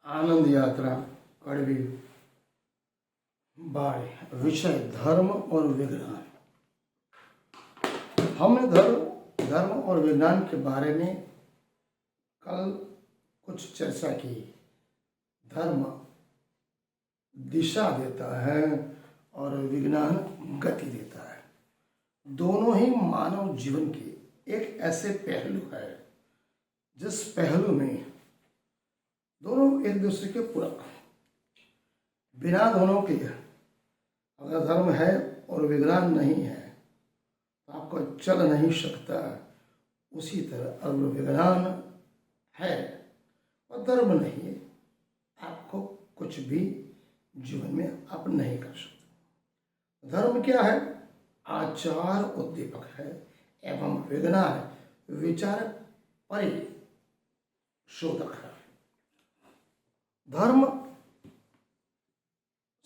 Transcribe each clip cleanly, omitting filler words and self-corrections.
आनंद यात्रा कड़वी बाढ़ विषय धर्म और विज्ञान। हमने धर्म और विज्ञान के बारे में कल कुछ चर्चा की। धर्म दिशा देता है और विज्ञान गति देता है। दोनों ही मानव जीवन के एक ऐसे पहलू है जिस पहलू में दोनों एक दूसरे के पूरक। बिना दोनों के अगर धर्म है और विज्ञान नहीं है तो आपको चल नहीं सकता। उसी तरह अगर विज्ञान है और धर्म नहीं है, आपको कुछ भी जीवन में आप नहीं कर सकते। धर्म क्या है? आचार उद्दीपक है एवं विज्ञान विचार परिशोधक है। धर्म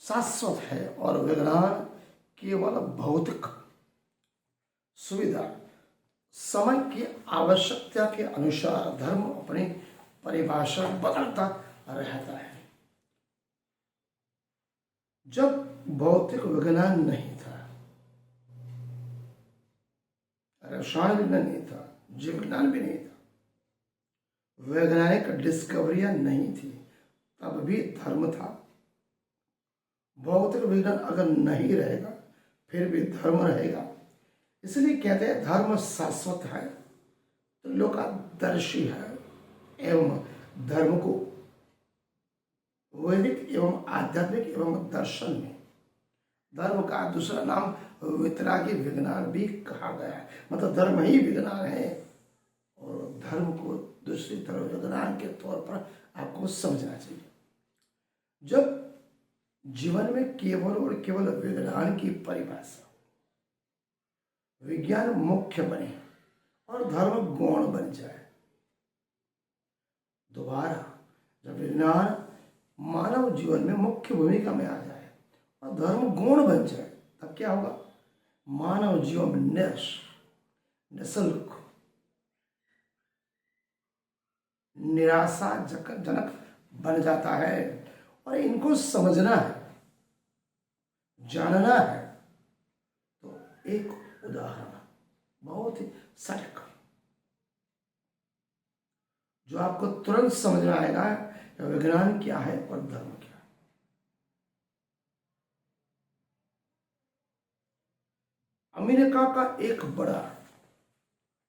शाश्वत है और विज्ञान केवल भौतिक सुविधा। समय की आवश्यकता के अनुसार धर्म अपनी परिभाषा बदलता रहता है। जब भौतिक विज्ञान नहीं था, रसायन विज्ञान नहीं था, जीव विज्ञान भी नहीं था, वैज्ञानिक डिस्कवरियां नहीं थी, तब भी धर्म था। भौतिक विज्ञान अगर नहीं रहेगा फिर भी धर्म रहेगा। इसलिए कहते हैं धर्म शाश्वत है, लोकादर्शी है एवं धर्म को वैदिक एवं आध्यात्मिक एवं दर्शन में धर्म का दूसरा नाम वितरागी विज्ञान भी कहा गया है। मतलब धर्म ही विज्ञान है और धर्म को दूसरी तरफ विज्ञान के तौर पर आपको समझना चाहिए। जब जीवन में केवल और केवल विज्ञान की परिभाषा, विज्ञान मुख्य बने और धर्म गौण बन जाए, दोबारा जब विज्ञान मानव जीवन में मुख्य भूमिका में आ जाए और धर्म गौण बन जाए, तब क्या होगा? मानव जीवन में निःशुल्क निराशाजनक बन जाता है। और इनको समझना है, जानना है तो एक उदाहरण बहुत ही सटीक जो आपको तुरंत समझ में आएगा कि विज्ञान क्या है और धर्म क्या है। अमेरिका का एक बड़ा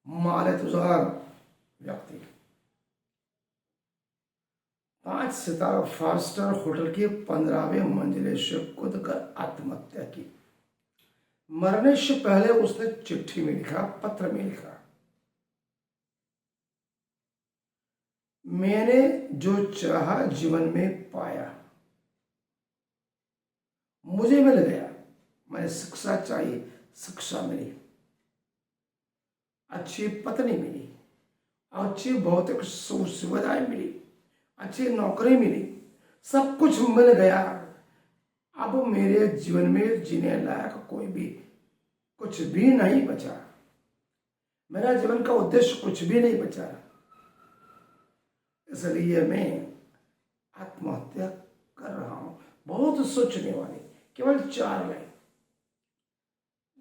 मालतुजार व्यक्ति 5 सितारा फास्टर होटल के 15वें मंजिले से कूदकर आत्महत्या की। मरने से पहले उसने चिट्ठी में लिखा, पत्र में लिखा, मैंने जो चाहा जीवन में पाया, मुझे मिल गया। मैंने शिक्षा चाहिए, शिक्षा मिली, अच्छी पत्नी मिली, अच्छी भौतिक सुविधाएं मिली, अच्छी नौकरी मिली, सब कुछ मिल गया। अब मेरे जीवन में जीने लायक कोई भी कुछ भी नहीं बचा। मेरा जीवन का उद्देश्य कुछ भी नहीं बचा। इसलिए मैं आत्महत्या कर रहा हूं। बहुत सोचने वाली, केवल 4 लाइन।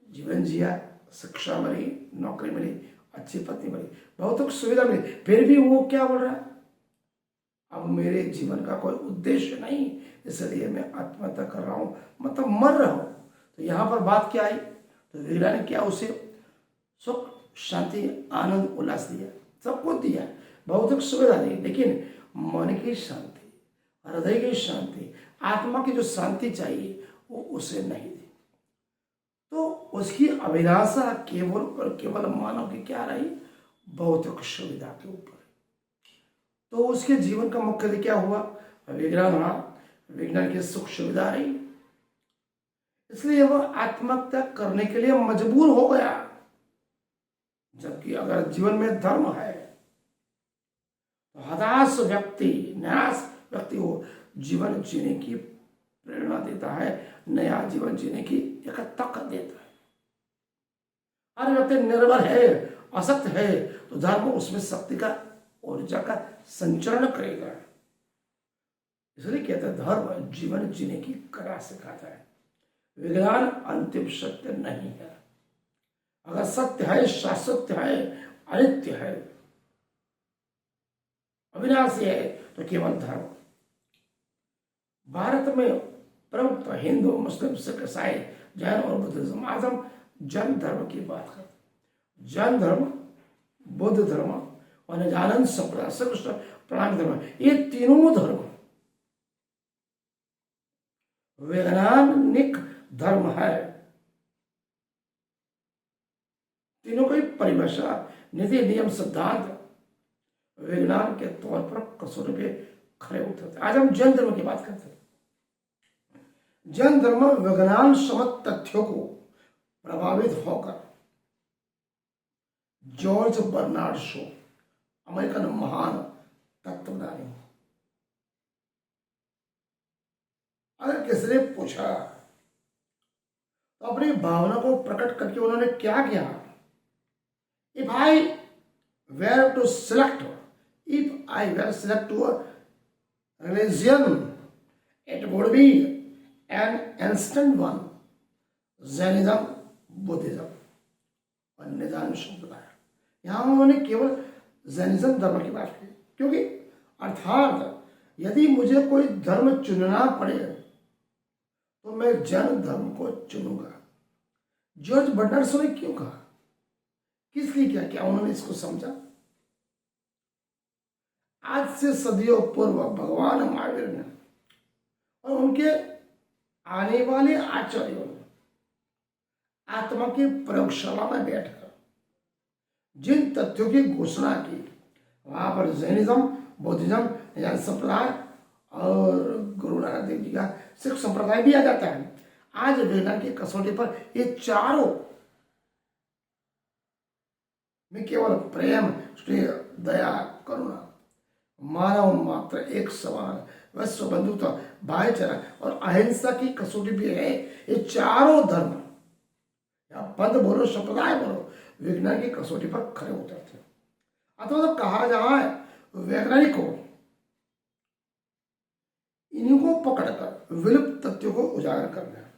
जीवन जिया, शिक्षा मिली, नौकरी मिली, अच्छी पत्नी मिली, भौतिक सुविधा मिली, फिर भी वो क्या बोल रहा है? अब मेरे जीवन का कोई उद्देश्य नहीं, इसलिए मैं आत्महत्या कर रहा हूं, मतलब मर रहा हूं। तो यहां पर बात क्या आई? तो विज्ञान ने क्या उसे सुख, शांति, आनंद, उल्लास दिया, सब कुछ दिया, भौतिक सुविधा दी, लेकिन मन की शांति, हृदय की शांति, आत्मा की जो शांति चाहिए वो उसे नहीं दी। तो उसकी अभिलाषा केवल और केवल मानव की क्या रही? भौतिक सुविधा के ऊपर। तो उसके जीवन का मुख्य क्या हुआ? विज्ञान रहा, विज्ञान की सुख सुविधा रही, इसलिए वह आत्महत्या करने के लिए मजबूर हो गया। जबकि अगर जीवन में धर्म है तो हताश व्यक्ति, निराश व्यक्ति को जीवन जीने की प्रेरणा देता है, नया जीवन जीने की एक तक देता है। हर व्यक्ति निर्बल है, असक्त है, तो धर्म उसमें शक्ति का, ऊर्जा का संचरण करेगा। इसलिए कहते हैं धर्म जीवन जीने की कला सिखाता है। विज्ञान अंतिम सत्य नहीं है। अगर सत्य है, शाश्वत है, अनित्य है, अविनाशी है, तो केवल धर्म। भारत में प्रमुख हिंदू, मुस्लिम, सिख, ईसाई, जैन और बुद्धिज्म। आज हम जैन धर्म की बात करते हैं। जैन धर्म, बुद्ध धर्म और निजानंद संप्रदाय, श्रीकृष्ण प्रणाम धर्म, ये तीनों धर्म वैज्ञानिक धर्म है। तीनों की परिभाषा, नीति, नियम, सिद्धांत विज्ञान के तौर पर कसौटी पे खड़े उतरते। आज हम जैन धर्म की बात करते हैं। जैन धर्म विज्ञान सम्मत तथ्यों को प्रभावित होकर जॉर्ज बर्नार्ड शो, अमेरिकन महान तत्वज्ञानी, अगर किसी ने पूछा तो अपनी भावना को प्रकट करके उन्होंने क्या किया? If I were to select to a religion, it would be an instant one, Jainism, Buddhism और निदान संप्रदाय। यहाँ उन्होंने केवल जैनिज्म धर्म की बात की, क्योंकि अर्थात यदि मुझे कोई धर्म चुनना पड़े तो मैं जैन धर्म को चुनूंगा। जॉर्ज बर्नार्ड शो ने क्यों कहा? किस लिए क्या? क्या उन्होंने इसको समझा? आज से सदियों पूर्व भगवान महावीर ने और उनके आने वाले आचार्यों ने आत्मा की प्रयोगशाला में बैठकर जिन तथ्यों की घोषणा की, वहां पर जैनिज्म, बुद्धिज्म, जैन संप्रदाय और गुरु नानक देव जी का सिख संप्रदाय भी आ जाता है। आज विज्ञान की कसौटी पर ये चारों में केवल प्रेम, स्नेह, दया, करुणा, मानव मात्र एक समान, विश्व बंधुता, भाईचारा और अहिंसा की कसौटी भी है। ये चारों धर्म या पंथ बोलो, संप्रदाय बोलो, विज्ञान की कसौटी पर खड़े उतरते हैं। अथवा तो कहा जाए वैज्ञानिकों इन्हीं को पकड़कर विलुप्त तथ्यों को उजागर करना है,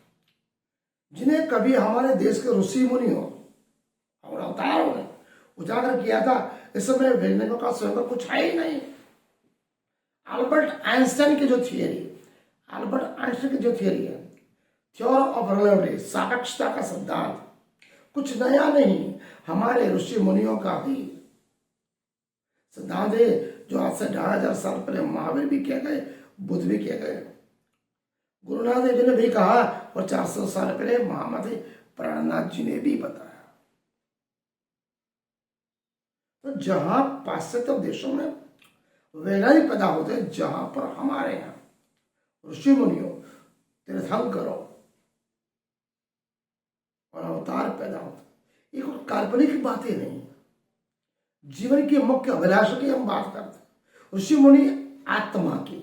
जिन्हें कभी हमारे देश के ऋषि मुनियों और अवतारों ने उजागर किया था। इस समय वैज्ञानिकों का स्वयं का कुछ है ही नहीं। अल्बर्ट आइंस्टाइन की जो थियरी है, थ्योरी ऑफ रिलेटिविटी, सापेक्षता का सिद्धांत, कुछ नया नहीं, हमारे ऋषि मुनियों का ही सिद्धांत है, जो आज से 2500 साल पहले महावीर भी किए गए, बुद्ध भी किए गए, गुरु नानक देव जी ने भी कहा और 400 साल पहले महामती प्राणनाथ जी ने भी बताया। तो जहां पाश्चात्य देशों में वैज्ञानिक पैदा होते हैं, जहां पर हमारे यहाँ ऋषि मुनियों, तीर्थंकरों और अवतार पैदा होते, ये कोई काल्पनिक बातें नहीं, जीवन की मुख्य अभिलाषा की हम बात करते हैं। ऋषि मुनि आत्मा की,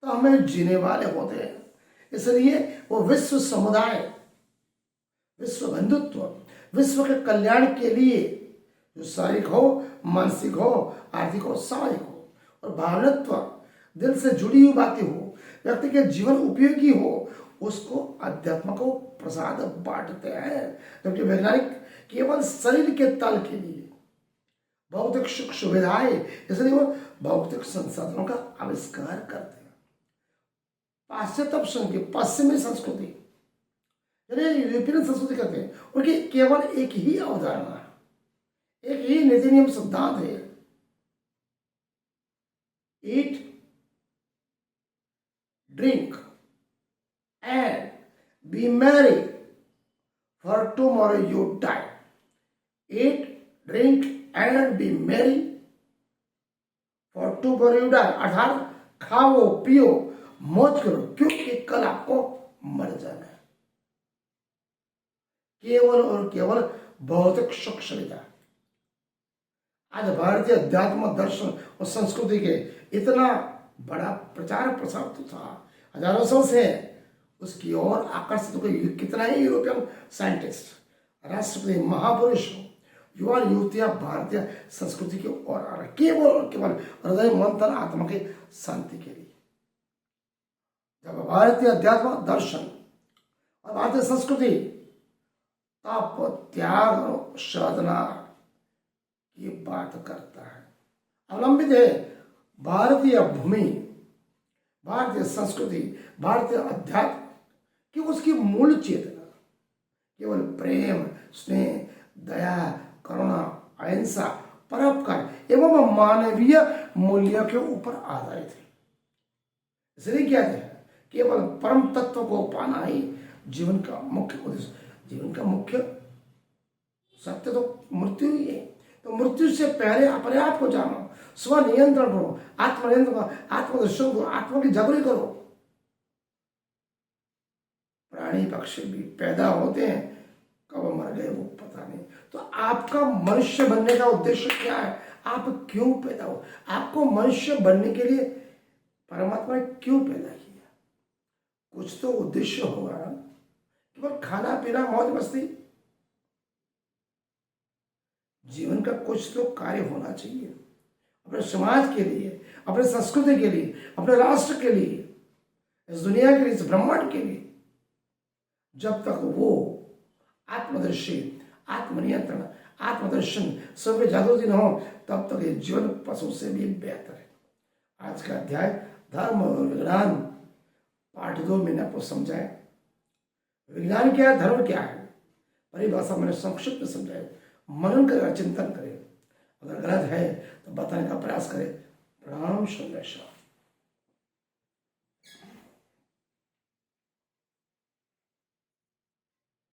तो हमें जीने वाले होते हैं, इसलिए वो विश्व समुदाय, विश्व बंधुत्व, विश्व के कल्याण के लिए जो शारीरिक हो, मानसिक हो, आर्थिक हो, सामाजिक हो और भावनात्व दिल से जुड़ी हुई बातें हो, व्यक्ति के जीवन उपयोगी हो, उसको अध्यात्म को प्रसाद बांटते हैं। जबकि वैज्ञानिक केवल शरीर के तल के लिए भौतिक सुख सुविधाएं, इसलिए वो भौतिक संसाधनों का आविष्कार करते हैं। पाश्चात्य पश्चिमी संस्कृति, यूरोपियन संस्कृति कहते हैं, उनकी केवल एक ही अवधारणा है, एक ही नीति नियम सिद्धांत है, eat, drink and be merry for tomorrow you die. Eat, drink and be merry for tomorrow you die, अर्थात खाओ, पियो, मौज करो, क्योंकि कल आपको मर जाना है। केवल और केवल भौतिक सुख सुविधा। आज भारतीय अध्यात्म, दर्शन और संस्कृति के इतना बड़ा प्रचार प्रसार तो था हजारों साल से, उसकी ओर आकर्षित कितना ही यूरोपियन साइंटिस्ट, राष्ट्रपति, महापुरुष, युवा युवतियां भारतीय संस्कृति की ओर आ रहे, केवल और केवल हृदय मन तन आत्मा की शांति के लिए। जब भारतीय अध्यात्म दर्शन और भारतीय संस्कृति तप त्याग और साधना की बात करता है, अवलंबित है भारतीय भूमि, भारतीय संस्कृति, भारतीय अध्यात्म कि उसकी मूल चेतना केवल प्रेम, स्नेह, दया, करुणा, अहिंसा, परोपकार एवं मानवीय मूल्यों के ऊपर आधारित है। इसलिए क्या है, केवल परम तत्व को पाना ही जीवन का मुख्य उद्देश्य। जीवन का मुख्य सत्य तो मृत्यु ही है, तो मृत्यु से पहले अपने आप को जानो, स्व नियंत्रण करो, आत्मनियंत्रण करो, आत्मदर्शन करो, आत्मा की जागृति करो। प्राणी पक्षी भी पैदा होते हैं, कब मर गए वो पता नहीं। तो आपका मनुष्य बनने का उद्देश्य क्या है? आप क्यों पैदा हो? आपको मनुष्य बनने के लिए परमात्मा ने क्यों पैदा किया? कुछ तो उद्देश्य होगा, केवल खाना पीना मौज मस्ती? जीवन का कुछ तो कार्य होना चाहिए, अपने समाज के लिए, अपने संस्कृति के लिए, अपने राष्ट्र के लिए, इस दुनिया के लिए, इस ब्रह्मांड के लिए। जब तक वो आत्मदर्शी, आत्मनियंत्रण, आत्मदर्शन सब में जागृति न हो, तब तक ये जीवन पशु से भी बेहतर है। आज का अध्याय धर्म और विज्ञान पाठ 2 में आपको समझाए। विज्ञान क्या है, धर्म क्या है, परिभाषा मैंने संक्षिप्त में समझाए। मनन करें, चिंतन करें, अगर गलत है तो बताने का प्रयास करें। प्रणाम संदेशा।